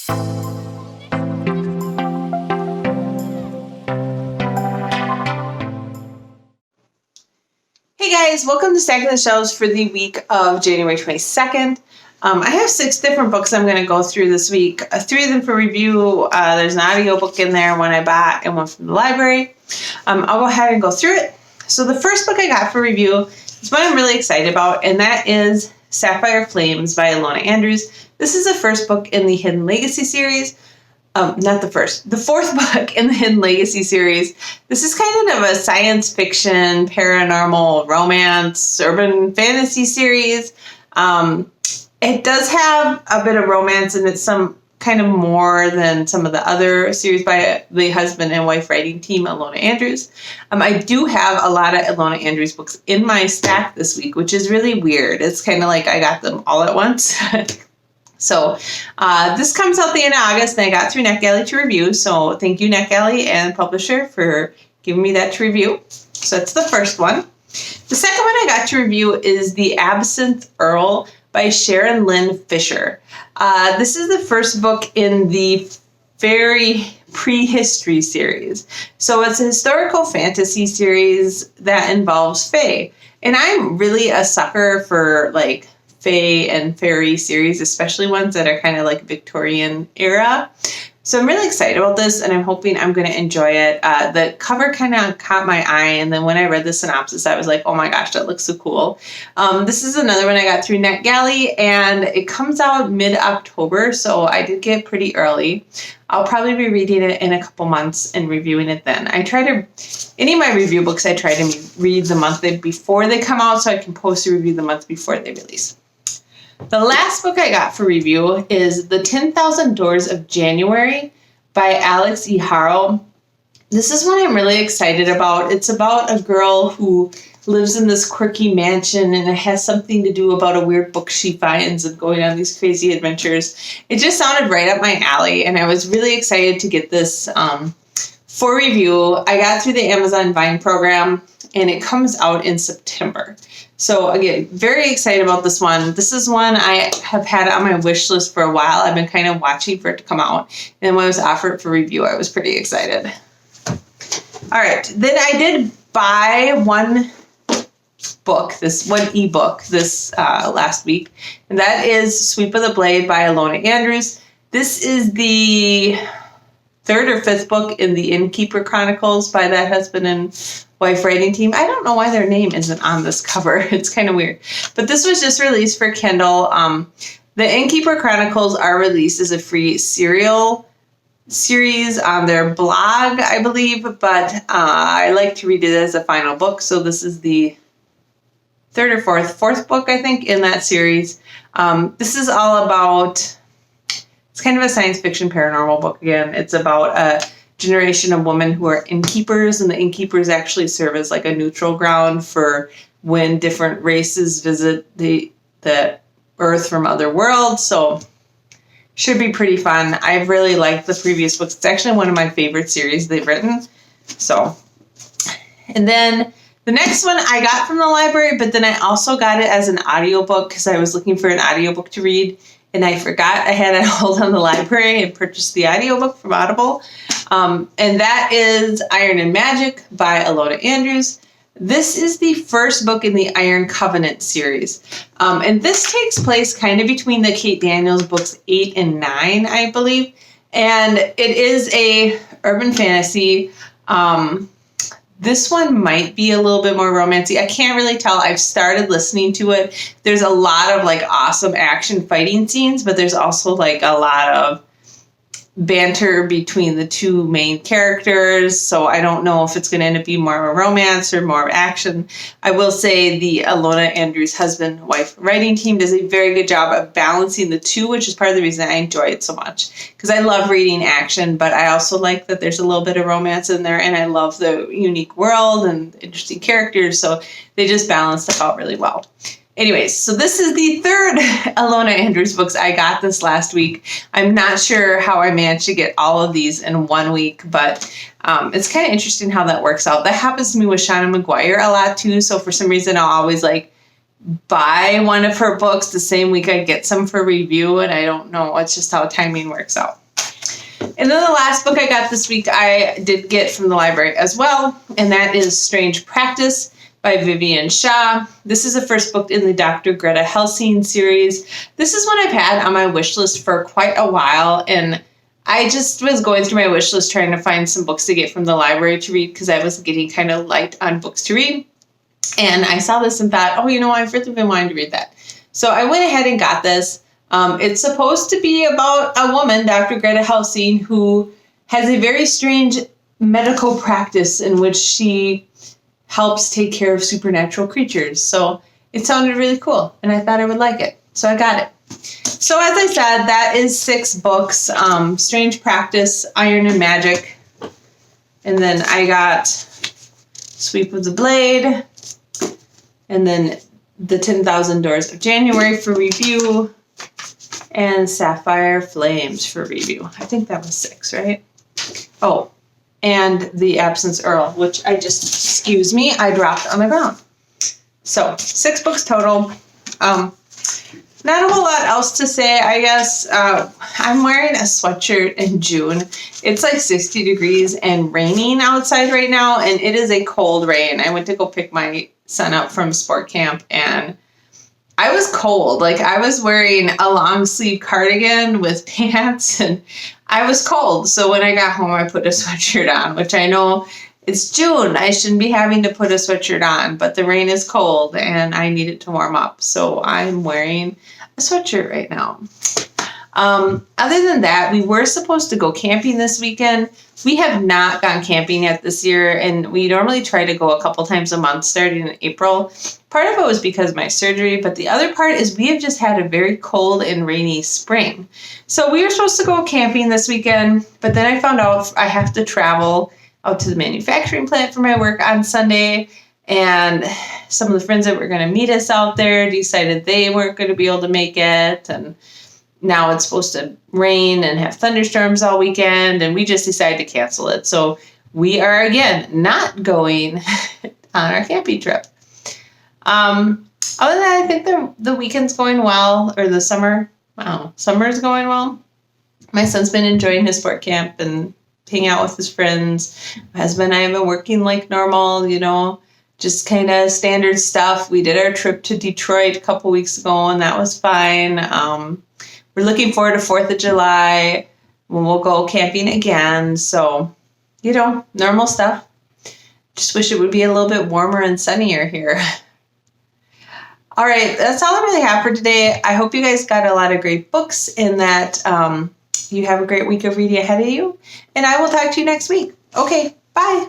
Hey guys, welcome to Stacking the Shelves for the week of January 22nd. I have 6 different books I'm going to go through this week. 3 of them for review. There's an audiobook in there, one I bought and one from the library. I'll go ahead and go through it. So the first book I got for review is one I'm really excited about, and that is Sapphire Flames by Ilona Andrews. This is the first book in the Hidden Legacy series. Not the first, the 4th book in the Hidden Legacy series. This is kind of a science fiction, paranormal, romance, urban fantasy series. It does have a bit of romance, and it's some kind of more than some of the other series by the husband and wife writing team, Ilona Andrews. I do have a lot of Ilona Andrews books in my stack this week, which is really weird. It's kind of like I got them all at once. So this comes out the end of August, and I got through NetGalley to review. So thank you, NetGalley and publisher, for giving me that to review. So that's the first one. The second one I got to review is The Absinthe Earl by Sharon Lynn Fisher. This is the first book in the Fairy Prehistory series. So it's a historical fantasy series that involves fae. And I'm really a sucker for like fae and fairy series, especially ones that are kind of like Victorian era. So I'm really excited about this, and I'm hoping I'm going to enjoy it. The cover kind of caught my eye, and then when I read the synopsis, I was like, oh my gosh, that looks so cool. This is another one I got through NetGalley, and it comes out mid-October, so I did get pretty early. I'll probably be reading it in a couple months and reviewing it then. Any of my review books, I try to read the month before they come out so I can post a review the month before they release. The last book I got for review is The 10,000 Doors of January by Alex E. Harrow. This is one I'm really excited about. It's about a girl who lives in this quirky mansion, and it has something to do about a weird book she finds and going on these crazy adventures. It just sounded right up my alley, and I was really excited to get this for review. I got through the Amazon Vine program, and it comes out in September. So again, very excited about this one. This is one I have had on my wish list for a while. I've been kind of watching for it to come out. And when it was offered for review, I was pretty excited. All right. Then I did buy one ebook this last week. And that is Sweep of the Blade by Ilona Andrews. This is the 3rd or 5th book in the Innkeeper Chronicles by that husband and wife writing team. I don't know why their name isn't on this cover. It's kind of weird. But this was just released for Kindle. The Innkeeper Chronicles are released as a free serial series on their blog, I believe. But I like to read it as a final book. So this is the 3rd or 4th book, I think, in that series. This is all about... It's kind of a science fiction paranormal book again. It's about a generation of women who are innkeepers, and the innkeepers actually serve as like a neutral ground for when different races visit the earth from other worlds. So should be pretty fun. I've really liked the previous books. It's actually one of my favorite series they've written. So, and then the next one I got from the library, but then I also got it as an audiobook because I was looking for an audiobook to read. And I forgot I had a hold on the library and purchased the audiobook from Audible. And that is Iron and Magic by Ilona Andrews. This is the first book in the Iron Covenant series. And this takes place kind of between the Kate Daniels books 8 and 9, I believe. And it is a urban fantasy. This one might be a little bit more romantic. I can't really tell. I've started listening to it. There's a lot of like awesome action fighting scenes, but there's also like a lot of banter between the two main characters. So I don't know if it's going to end up being more of a romance or more of action. I will say the Ilona Andrews husband-wife writing team does a very good job of balancing the two, which is part of the reason I enjoy it so much. Because I love reading action, but I also like that there's a little bit of romance in there, and I love the unique world and interesting characters. So they just balanced it out really well. Anyways, so this is the 3rd Ilona Andrews books I got this last week. I'm not sure how I managed to get all of these in 1 week, but it's kind of interesting how that works out. That happens to me with Shauna McGuire a lot too. So for some reason, I'll always like buy one of her books the same week I get some for review, and I don't know. It's just how timing works out. And then the last book I got this week I did get from the library as well, and that is Strange Practice by Vivian Shaw. This is the first book in the Dr. Greta Helsing series. This is one I've had on my wish list for quite a while, and I just was going through my wish list trying to find some books to get from the library to read because I was getting kind of light on books to read. And I saw this and thought, oh, I've really been wanting to read that. So I went ahead and got this. It's supposed to be about a woman, Dr. Greta Helsing, who has a very strange medical practice in which she helps take care of supernatural creatures. So it sounded really cool, and I thought I would like it. So I got it. So as I said, that is 6 books. Strange Practice, Iron and Magic. And then I got Sweep of the Blade. And then The 10,000 Doors of January for review. And Sapphire Flames for review. I think that was 6, right? Oh, and the Absinthe Earl, which I dropped on the ground. So 6 books total. Not a whole lot else to say, I guess. I'm wearing a sweatshirt in June. It's like 60 degrees and raining outside right now, and it is a cold rain. I went to go pick my son up from sport camp, and I was cold. Like, I was wearing a long sleeve cardigan with pants, and I was cold. So when I got home, I put a sweatshirt on, which I know it's June. I shouldn't be having to put a sweatshirt on, but the rain is cold and I need it to warm up. So I'm wearing a sweatshirt right now. Other than that, we were supposed to go camping this weekend. We have not gone camping yet this year, and we normally try to go a couple times a month starting in April. Part of it was because of my surgery, but the other part is we have just had a very cold and rainy spring. So we were supposed to go camping this weekend, but then I found out I have to travel out to the manufacturing plant for my work on Sunday, and some of the friends that were going to meet us out there decided they weren't going to be able to make it, and now it's supposed to rain and have thunderstorms all weekend, and we just decided to cancel it. So we are, again, not going on our camping trip. Other than that, I think the weekend's going well, or the summer's going well. My son's been enjoying his sport camp and hang out with his friends. My husband and I have been working like normal, just kind of standard stuff. We did our trip to Detroit a couple weeks ago, and that was fine. We're looking forward to 4th of July when we'll go camping again. So, normal stuff. Just wish it would be a little bit warmer and sunnier here. All right, that's all I really have for today. I hope you guys got a lot of great books and that you have a great week of reading ahead of you. And I will talk to you next week. Okay, bye.